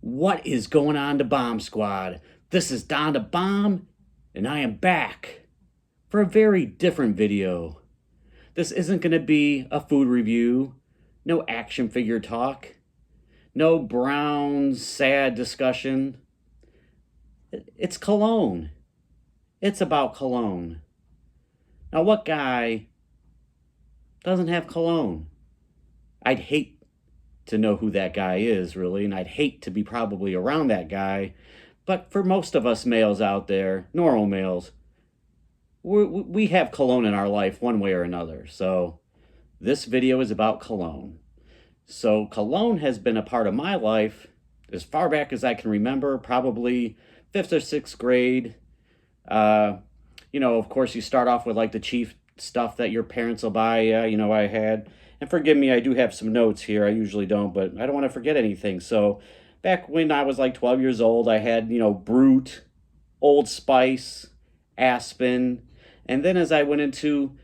What is going on, to Bomb Squad? This is Don the Bomb, and I am back for a very different video. This isn't going to be a food review, no action figure talk, no Browns sad discussion. It's cologne. It's about cologne. Now, what guy doesn't have cologne? I'd hate to know who that guy is, really, and I'd hate to be probably around that guy. But for most of us males out there, normal males, we have cologne in our life one way or another. So this video is about cologne. So cologne has been a part of my life as far back as I can remember, probably 5th or 6th grade. Of course, you start off with like the cheap stuff that your parents will buy. I had, and forgive me, I do have some notes here. I usually don't, but I don't want to forget anything. So back when I was like 12 years old, I had, Brute, Old Spice, Aspen. And then as I went into,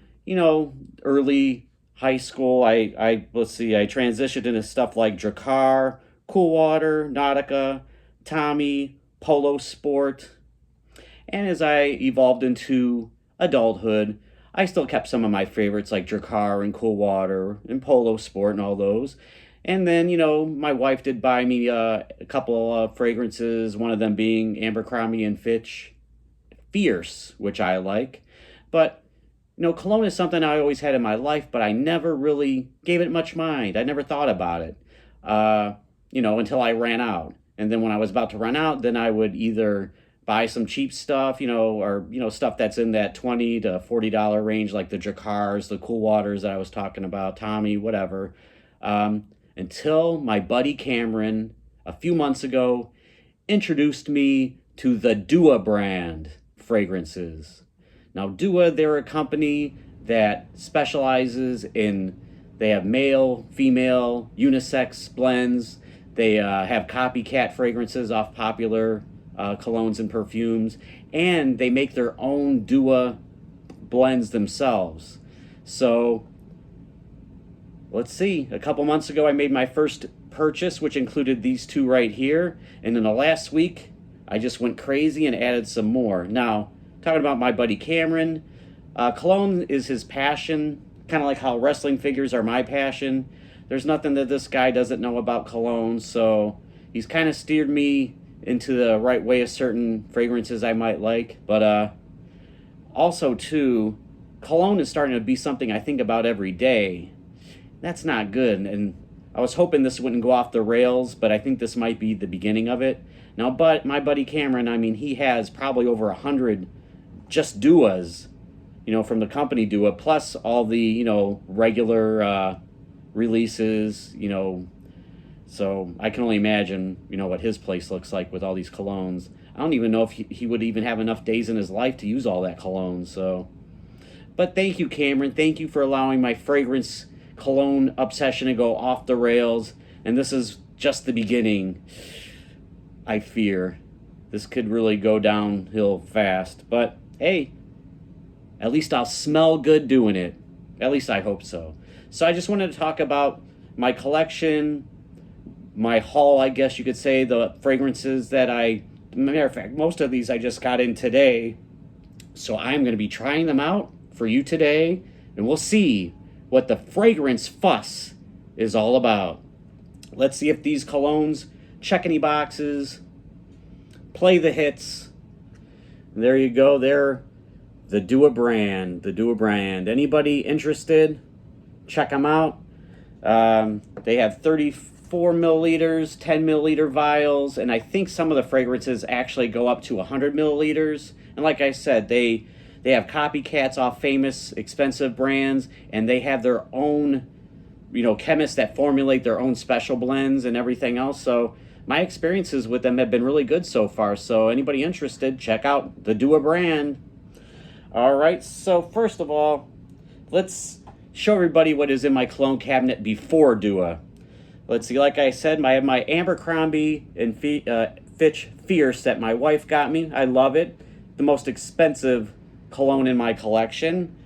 early high school, I transitioned into stuff like Drakkar, Cool Water, Nautica, Tommy, Polo Sport. And as I evolved into adulthood, I still kept some of my favorites like Drakkar and Cool Water and Polo Sport and all those. And then, my wife did buy me a couple of fragrances, one of them being Abercrombie and Fitch Fierce, which I like. But, cologne is something I always had in my life, but I never really gave it much mind. I never thought about it, until I ran out. And then when I was about to run out, then I would either buy some cheap stuff, or stuff that's in that $20 to $40 range, like the Drakkars, the Cool Waters that I was talking about, Tommy, whatever. Until my buddy Cameron, a few months ago, introduced me to the Dua brand fragrances. Now, Dua, they're a company that specializes in, they have male, female, unisex blends. They have copycat fragrances off popular colognes and perfumes, and they make their own Dua blends themselves. So let's see, a couple months ago I made my first purchase, which included these two right here, and in the last week I just went crazy and added some more. Now, talking about my buddy Cameron, cologne is his passion, kind of like how wrestling figures are my passion. There's nothing that this guy doesn't know about cologne, so he's kind of steered me into the right way of certain fragrances I might like. But also too, cologne is starting to be something I think about every day. That's not good, and I was hoping this wouldn't go off the rails, but I think this might be the beginning of it. Now, but my buddy Cameron, he has probably over 100 just Duas, from the company Dua, plus all the, regular releases, so I can only imagine, what his place looks like with all these colognes. I don't even know if he would even have enough days in his life to use all that cologne. So, but thank you, Cameron. Thank you for allowing my fragrance cologne obsession to go off the rails. And this is just the beginning. I fear this could really go downhill fast. But hey, at least I'll smell good doing it. At least I hope so. So I just wanted to talk about my collection, my haul, I guess you could say, the fragrances that matter of fact, most of these I just got in today. So I'm going to be trying them out for you today, and we'll see what the fragrance fuss is all about. Let's see if these colognes check any boxes, play the hits. There you go. They're the Dua brand. Anybody interested? Check them out. They have 34 milliliters, 10 milliliter vials, and I think some of the fragrances actually go up to 100 milliliters. And like I said, they have copycats off famous, expensive brands, and they have their own, chemists that formulate their own special blends and everything else. So my experiences with them have been really good so far. So anybody interested, check out the Dua brand. All right, so first of all, let's show everybody what is in my cologne cabinet before Dua. Let's see, like I said, I have my Abercrombie and Fitch Fierce that my wife got me. I love it. The most expensive cologne in my collection.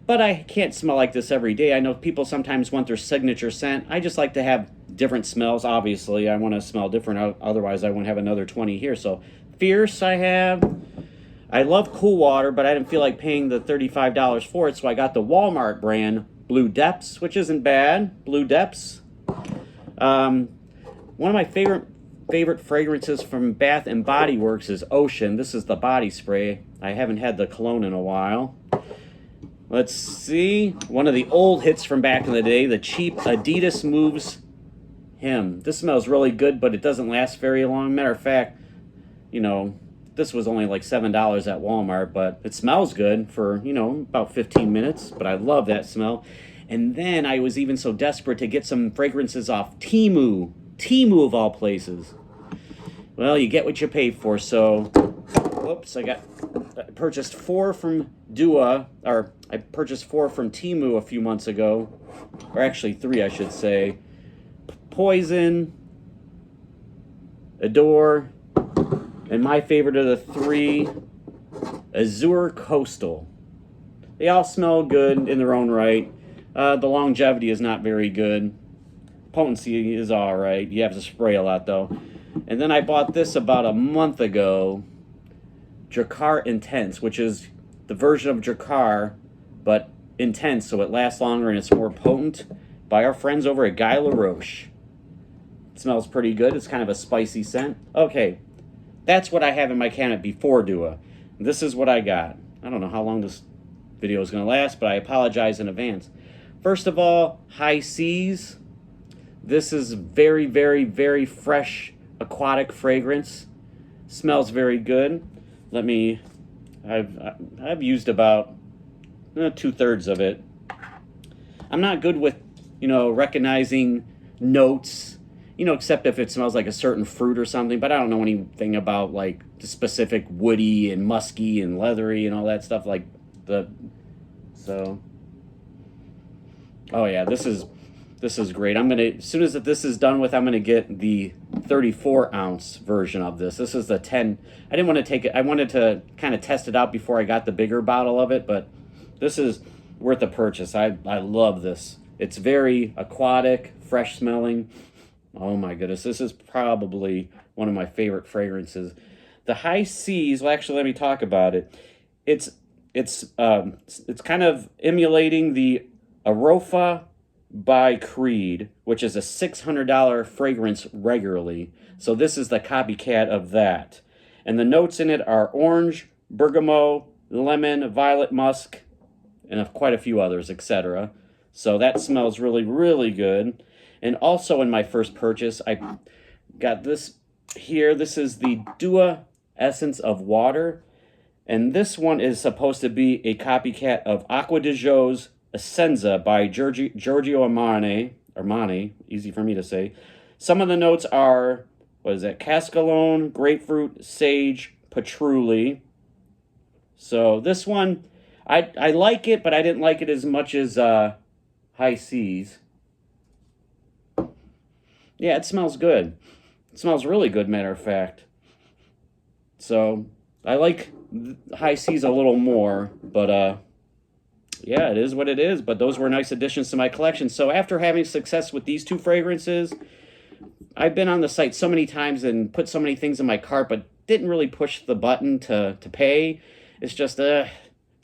But I can't smell like this every day. I know people sometimes want their signature scent. I just like to have different smells. Obviously, I want to smell different. Otherwise, I wouldn't have another 20 here. So Fierce I have. I love Cool Water, but I didn't feel like paying the $35 for it, so I got the Walmart brand Blue Depths, which isn't bad. Blue Depths. One of my favorite fragrances from Bath and Body Works is Ocean. This is the body spray. I haven't had the cologne in a while. Let's see. One of the old hits from back in the day, the cheap Adidas Moves Him. This smells really good, but it doesn't last very long. Matter of fact, you know, this was only like $7 at Walmart, but it smells good for, you know, about 15 minutes. But I love that smell. And then I was even so desperate to get some fragrances off Temu. Temu of all places. Well, you get what you pay for. So, whoops, I purchased 4 from Dua, or I purchased 4 from Temu a few months ago, or actually 3, I should say. Poison, Adore, and my favorite of the 3, Azure Coastal. They all smell good in their own right. The longevity is not very good. Potency is alright. You have to spray a lot though. And then I bought this about a month ago, Drakkar Intense, which is the version of Drakkar, but intense, so it lasts longer and it's more potent, by our friends over at Guy Laroche. It smells pretty good. It's kind of a spicy scent. Okay, that's what I have in my cabinet before Dua. This is what I got. I don't know how long this video is going to last, but I apologize in advance. First of all, High Seas. This is very, very, very fresh aquatic fragrance. Smells very good. I've used about 2/3 of it. I'm not good with, recognizing notes, except if it smells like a certain fruit or something, but I don't know anything about like the specific woody and musky and leathery and all that stuff oh yeah, this is great. As soon as this is done with, I'm gonna get the 34-ounce version of this. This is the 10. I didn't want to take it. I wanted to kind of test it out before I got the bigger bottle of it, but this is worth a purchase. I love this. It's very aquatic, fresh smelling. Oh my goodness, this is probably one of my favorite fragrances. The High Seas. Well, actually, let me talk about it. It's kind of emulating the Arofa by Creed, which is a $600 fragrance regularly. So this is the copycat of that. And the notes in it are orange, bergamot, lemon, violet musk, and quite a few others, etc. So that smells really, really good. And also in my first purchase, I got this here. This is the Dua Essence of Water. And this one is supposed to be a copycat of Acqua di Gio's Essenza by Giorgio Armani, easy for me to say. Some of the notes are, cascalone, grapefruit, sage, patchouli. So this one, I like it, but I didn't like it as much as High Seas. Yeah, it smells good. It smells really good, matter of fact. So I like High Seas a little more, but yeah, it is what it is, but those were nice additions to my collection. So after having success with these 2 fragrances, I've been on the site so many times and put so many things in my cart, but didn't really push the button to pay. It's just, they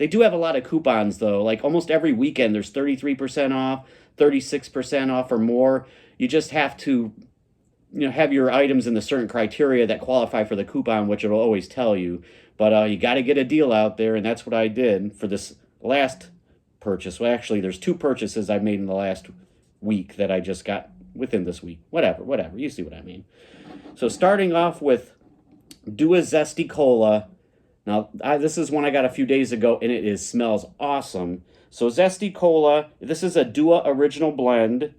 do have a lot of coupons, though. Like almost every weekend, there's 33% off, 36% off or more. You just have to, have your items in the certain criteria that qualify for the coupon, which it'll always tell you. But you got to get a deal out there, and that's what I did for this last purchase. Well, actually, there's 2 purchases I've made in the last week that I just got within this week. Whatever. You see what I mean. So starting off with Dua Zesty Cola. Now, this is one I got a few days ago, and it smells awesome. So Zesty Cola, this is a Dua original blend.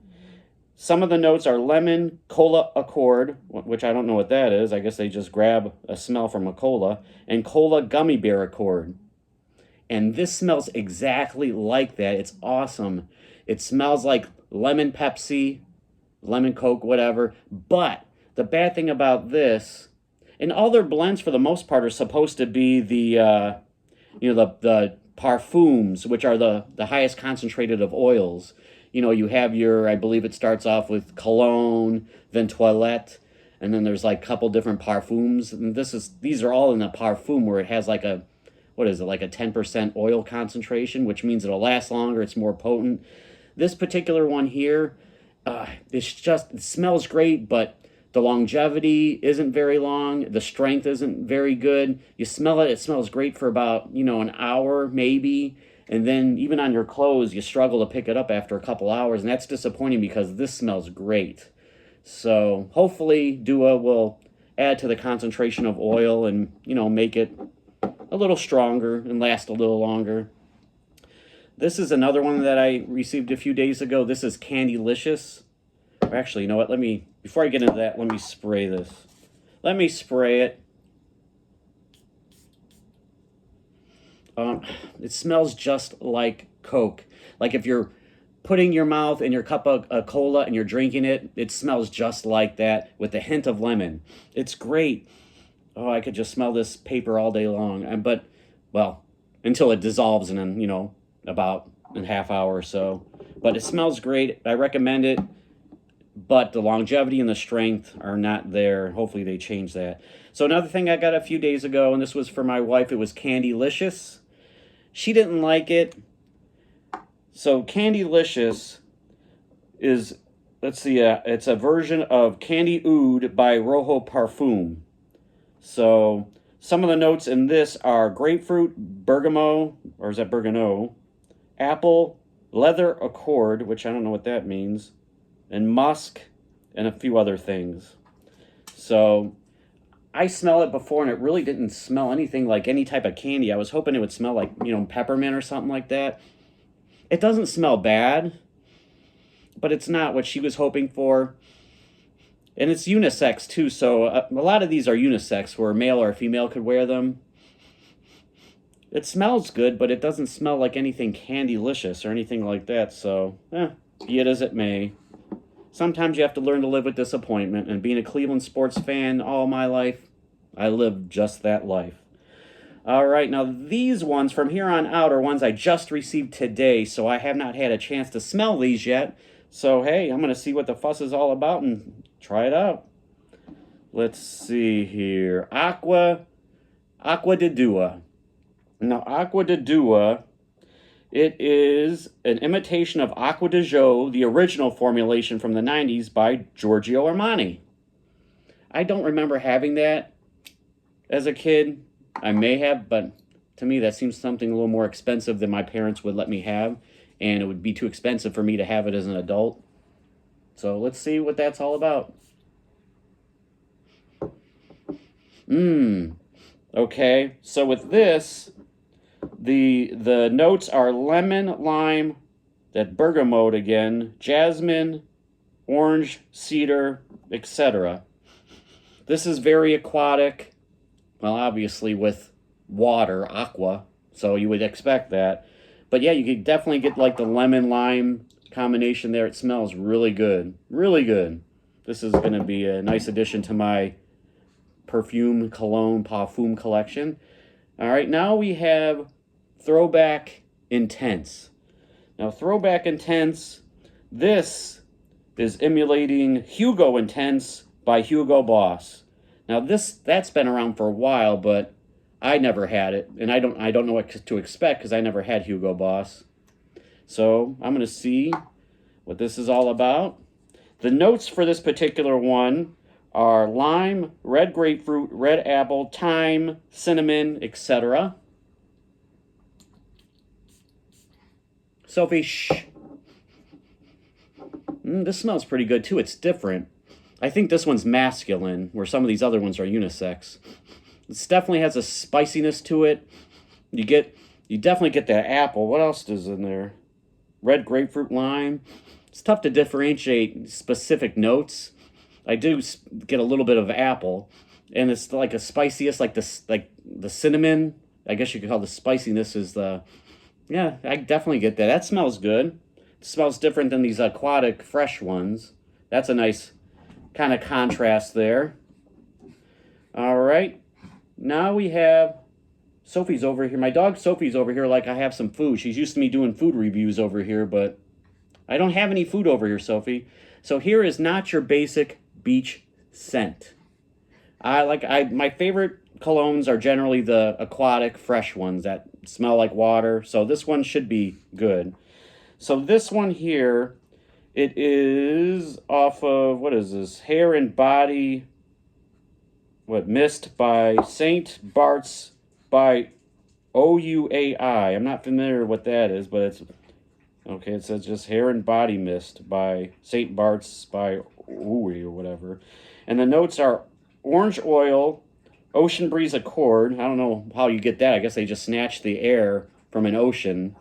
Some of the notes are lemon, cola accord, which I don't know what that is. I guess they just grab a smell from a cola, and cola gummy bear accord. And this smells exactly like that. It's awesome. It smells like lemon Pepsi, lemon Coke, whatever. But the bad thing about this, and all their blends for the most part are supposed to be the parfums, which are the highest concentrated of oils. You know, you have your, I believe it starts off with cologne, then toilette, and then there's like a couple different parfums. And these are all in a parfum where it has like a, what is it, like a 10% oil concentration, which means it'll last longer, it's more potent. This particular one here, it smells great, but the longevity isn't very long. The strength isn't very good. You smell it, it smells great for about, an hour maybe. And then even on your clothes, you struggle to pick it up after a couple hours. And that's disappointing because this smells great. So hopefully Dua will add to the concentration of oil and, make it a little stronger and last a little longer. This is another one that I received a few days ago. This is Candylicious. Actually, you know what? Before I get into that, let me spray this. Let me spray it. It smells just like Coke. Like if you're putting your mouth in your cup of cola and you're drinking it, it smells just like that with a hint of lemon. It's great. Oh, I could just smell this paper all day long. But, well, until it dissolves in, about a half hour or so. But it smells great. I recommend it. But the longevity and the strength are not there. Hopefully they change that. So another thing I got a few days ago, and this was for my wife, it was Candylicious. She didn't like it. So Candylicious is, let's see, it's a version of Candy Oud by Rojo Parfum. So some of the notes in this are grapefruit, bergamot, or is that bergamot, apple, leather accord, which I don't know what that means, and musk, and a few other things. So I smell it before, and it really didn't smell anything like any type of candy. I was hoping it would smell like, peppermint or something like that. It doesn't smell bad, but it's not what she was hoping for. And it's unisex, too, so a lot of these are unisex, where a male or a female could wear them. It smells good, but it doesn't smell like anything Candylicious or anything like that, so, be it as it may. Sometimes you have to learn to live with disappointment, and being a Cleveland sports fan all my life, I lived just that life. All right, now these ones from here on out are ones I just received today, so I have not had a chance to smell these yet. So, hey, I'm going to see what the fuss is all about and try it out. Let's see here. Aqua de Dua. Now, Aqua de Dua, it is an imitation of Acqua di Gio, the original formulation from the 90s by Giorgio Armani. I don't remember having that as a kid. I may have, but to me that seems something a little more expensive than my parents would let me have, and it would be too expensive for me to have it as an adult. So let's see what that's all about. Okay, so with this, the notes are lemon, lime, that bergamot again, jasmine, orange, cedar, etc. This is very aquatic. Well, obviously with water, aqua, so you would expect that. But yeah, you could definitely get like the lemon-lime combination there. It smells really good. Really good. This is going to be a nice addition to my cologne parfum collection. All right, now we have Throwback Intense. Now, Throwback Intense, this is emulating Hugo Intense by Hugo Boss. Now, that's been around for a while, but I never had it, and I don't know what to expect because I never had Hugo Boss. So I'm going to see what this is all about. The notes for this particular one are lime, red grapefruit, red apple, thyme, cinnamon, etc. Sophie, shh. This smells pretty good too. It's different. I think this one's masculine, where some of these other ones are unisex. This definitely has a spiciness to it. You definitely get that apple. What else is in there? Red grapefruit, lime. It's tough to differentiate specific notes. I do get a little bit of apple, and it's like a spiciest, like the cinnamon. I guess you could call the spiciness is the. Yeah, I definitely get that. That smells good. It smells different than these aquatic fresh ones. That's a nice kind of contrast there. All right. Now we have Sophie's over here. My dog Sophie's over here like I have some food. She's used to me doing food reviews over here, but I don't have any food over here, Sophie. So here is not your basic beach scent. My favorite colognes are generally the aquatic fresh ones that smell like water. So this one should be good. So this one here, it is off of, what is this? Hair and Body, Mist by St. Bart's by OUAI. I'm not familiar with what that is, but it's, okay, it says just Hair and Body Mist by St. Bart's by OUAI or whatever. And the notes are orange oil, ocean breeze accord. I don't know how you get that. I guess they just snatch the air from an ocean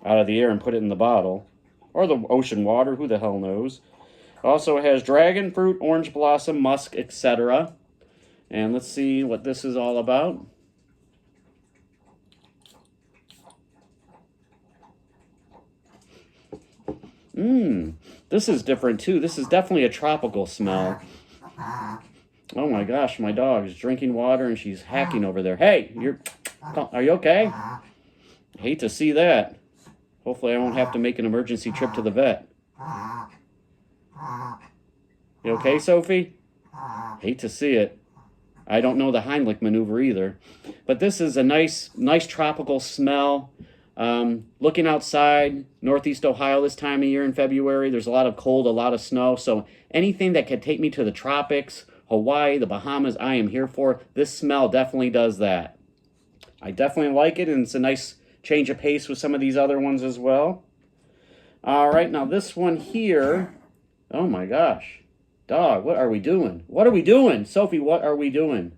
out of the air and put it in the bottle. Or the ocean water, who the hell knows. Also has dragon fruit, orange blossom, musk, etc. And let's see what this is all about. This is different too. This is definitely a tropical smell. Oh my gosh, my dog is drinking water and she's hacking over there. Hey, are you okay? Hate to see that. Hopefully I won't have to make an emergency trip to the vet. You okay, Sophie? Hate to see it. I don't know the Heimlich maneuver either. But this is a nice tropical smell. Looking outside, northeast Ohio this time of year in February, there's a lot of cold, a lot of snow. So anything that could take me to the tropics, Hawaii, the Bahamas, I am here for. This smell definitely does that. I definitely like it, and it's a nice change of pace with some of these other ones as well. All right, now this one here, oh my gosh. Dog, what are we doing? What are we doing? Sophie, what are we doing?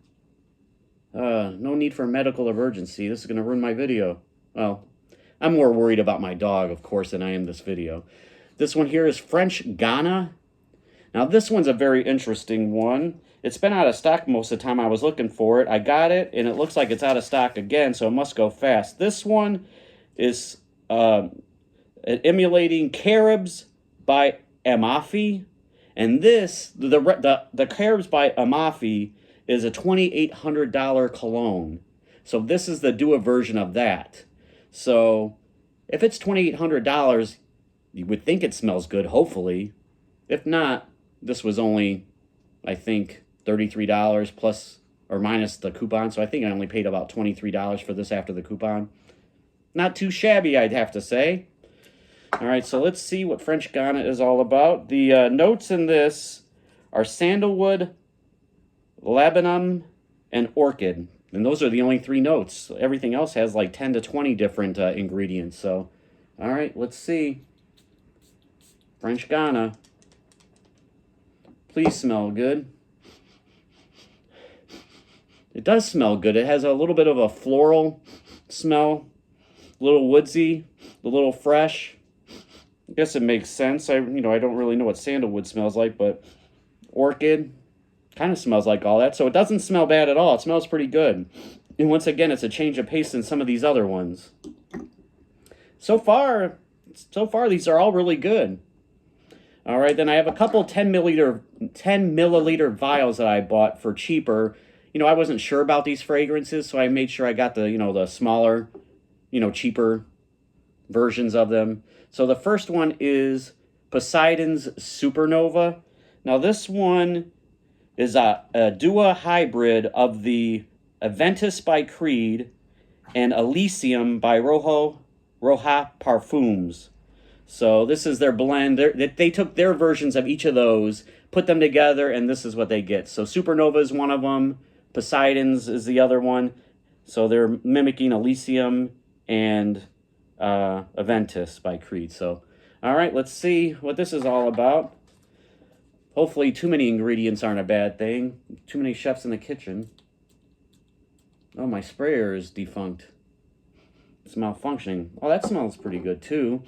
No need for a medical emergency. This is going to ruin my video. Well, I'm more worried about my dog, of course, than I am this video. This one here is French Guiana. Now, this one's a very interesting one. It's been out of stock most of the time I was looking for it. I got it, and it looks like it's out of stock again, so it must go fast. This one is emulating Caribs by Amafi. And this, the Caribs by Amafi is a $2,800 cologne. So this is the Dua version of that. So if it's $2,800, you would think it smells good, hopefully. If not, this was only, I think, $33 plus or minus the coupon. So I think I only paid about $23 for this after the coupon. Not too shabby, I'd have to say. All right, so let's see what French Guiana is all about. The notes in this are sandalwood, laburnum, and orchid. And those are the only 3 notes. Everything else has like 10 to 20 different ingredients. So, all right, let's see. French Guiana. Please smell good. It does smell good. It has a little bit of a floral smell, a little woodsy, a little fresh. I guess it makes sense. I don't really know what sandalwood smells like, but orchid kind of smells like all that. So it doesn't smell bad at all. It smells pretty good. And once again, it's a change of pace than some of these other ones. So far, these are all really good. All right, then I have a couple 10 milliliter vials that I bought for cheaper. I wasn't sure about these fragrances, so I made sure I got the, the smaller, cheaper versions of them. So the first one is Poseidon's Supernova. Now this one is a Dua hybrid of the Aventus by Creed and Elysium by Roja Parfums. So this is their blend. They took their versions of each of those, put them together, and this is what they get. So Supernova is one of them. Poseidon's is the other one. So they're mimicking Elysium and Aventus by Creed. So, all right, let's see what this is all about. Hopefully too many ingredients aren't a bad thing. Too many chefs in the kitchen. Oh, my sprayer is defunct. It's malfunctioning. Oh, that smells pretty good too.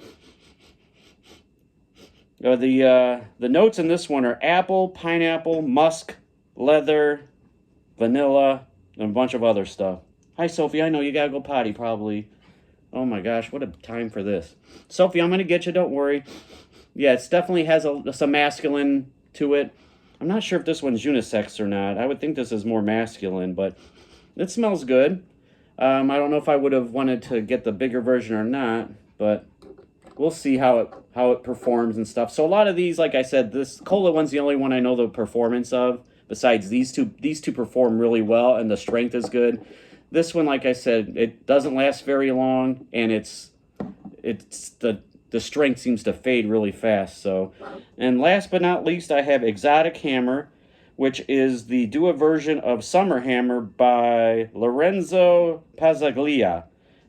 The notes in this one are apple, pineapple, musk, leather, vanilla, and a bunch of other stuff. Hi, Sophie. I know you gotta go potty probably. Oh my gosh, what a time for this. Sophie, I'm gonna get you, don't worry. Yeah, it definitely has some masculine to it. I'm not sure if this one's unisex or not. I would think this is more masculine, but it smells good. I don't know if I would have wanted to get the bigger version or not, but we'll see how it performs and stuff. So a lot of these, like I said, this Cola one's the only one I know the performance of. Besides these two perform really well, and the strength is good. This one, like I said, it doesn't last very long, and it's the strength seems to fade really fast. So, and last but not least, I have Exotic Hammer, which is the Dua version of Summer Hammer by Lorenzo Pazzaglia.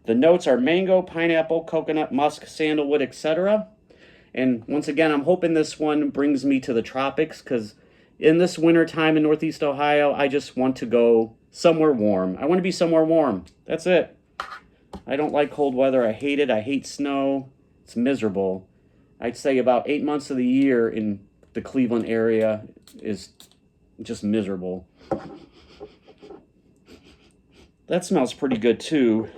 The notes are mango, pineapple, coconut, musk, sandalwood, etc. And once again, I'm hoping this one brings me to the tropics, because in this winter time in Northeast Ohio, I just want to go somewhere warm. I want to be somewhere warm. That's it. I don't like cold weather. I hate it. I hate snow. It's miserable. I'd say about 8 months of the year in the Cleveland area is just miserable. That smells pretty good too.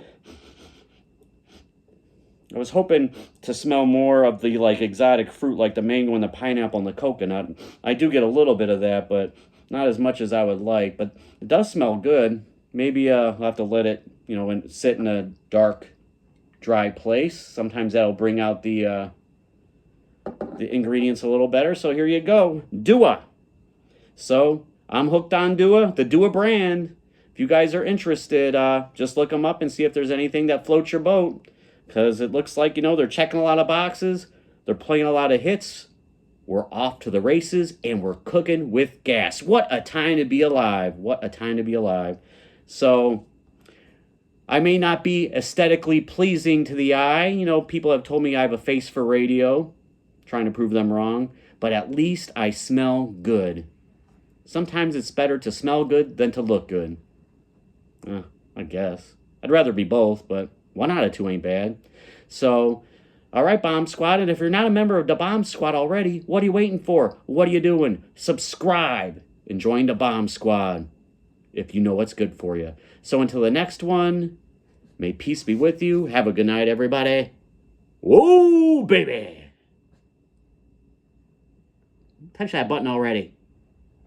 I was hoping to smell more of the like exotic fruit, like the mango and the pineapple and the coconut. I do get a little bit of that, but not as much as I would like. But it does smell good. Maybe I'll have to let it, sit in a dark, dry place. Sometimes that'll bring out the ingredients a little better. So here you go, Dua. So I'm hooked on Dua, the Dua brand. If you guys are interested, just look them up and see if there's anything that floats your boat. Because it looks like, they're checking a lot of boxes. They're playing a lot of hits. We're off to the races, and we're cooking with gas. What a time to be alive. What a time to be alive. So, I may not be aesthetically pleasing to the eye. People have told me I have a face for radio. Trying to prove them wrong. But at least I smell good. Sometimes it's better to smell good than to look good. I guess. I'd rather be both, but 1 out of 2 ain't bad. So, all right, Bomb Squad. And if you're not a member of the Bomb Squad already, what are you waiting for? What are you doing? Subscribe and join the Bomb Squad if you know what's good for you. So until the next one, may peace be with you. Have a good night, everybody. Whoa, baby. Touch that button already.